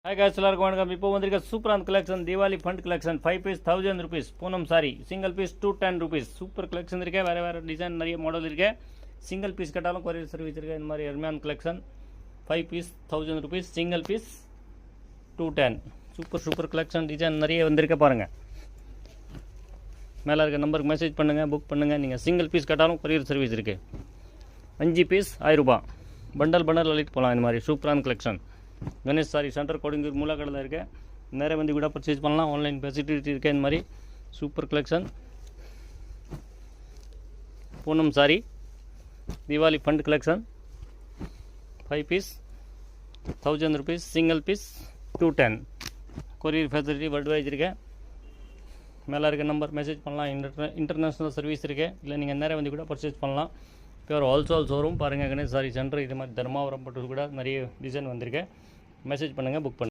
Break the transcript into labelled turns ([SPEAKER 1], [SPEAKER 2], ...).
[SPEAKER 1] Hi guys, எல்லாருக்கும் வணக்கம். இப்போ வந்திருக்க சூப்பரான collection Deepavali fund collection 5 piece 1000 rupees Poonam sari single piece 210 rupees super collection இருக்கே. வேறு டிசைன் நிறைய மாடல் இருக்கே. சிங்கிள் பீஸ் கட்டாலும் கொரியர் சர்வீஸ் இருக்கே. இந்த மாதிரி அருமையான collection 5 piece 1000 rupees single piece 210 super collection design நிறைய வந்திருக்க பாருங்கள். மேலே இருக்க நம்பருக்கு மெசேஜ் பண்ணுங்கள், புக் பண்ணுங்கள். நீங்கள் சிங்கிள் பீஸ் கட்டாலும் கொரியர் சர்வீஸ் இருக்குது. 5 பீஸ் 1000 ரூபாய் பண்டல் அள்ளிட்டு போகலாம். இந்த மாதிரி சூப்பரான கலெக்ஷன் கணேஷ் சாரி சென்டர் கோடிங்கூர் மூலக்கடையில் இருக்க. நிறைய வந்து கூட பர்ச்சேஸ் பண்ணலாம். ஆன்லைன் ஃபெசிலிட்டி இருக்கேன். இந்த மாதிரி super collection Poonam sari Deepavali fund collection 5 piece 1000 rupees single piece 210 courier facility world wise இருக்கேன். மேலே இருக்க நம்பர் மெசேஜ் பண்ணலாம். இன்டர்நேஷ்னல் சர்வீஸ் இருக்குது. இல்லை நீங்கள் நேரம் வந்து கூட பர்ச்சேஸ் பண்ணலாம். பியூர் ஹோல்சேல் ஷோரூம் பாருங்கள். கணேஷ் சாரி சென்டர் இது மாதிரி தர்மாவரம் பட்டு கூட நிறைய டிசைன் வந்திருக்கு. மெசேஜ் பண்ணுங்கள், புக் பண்ணுங்கள்.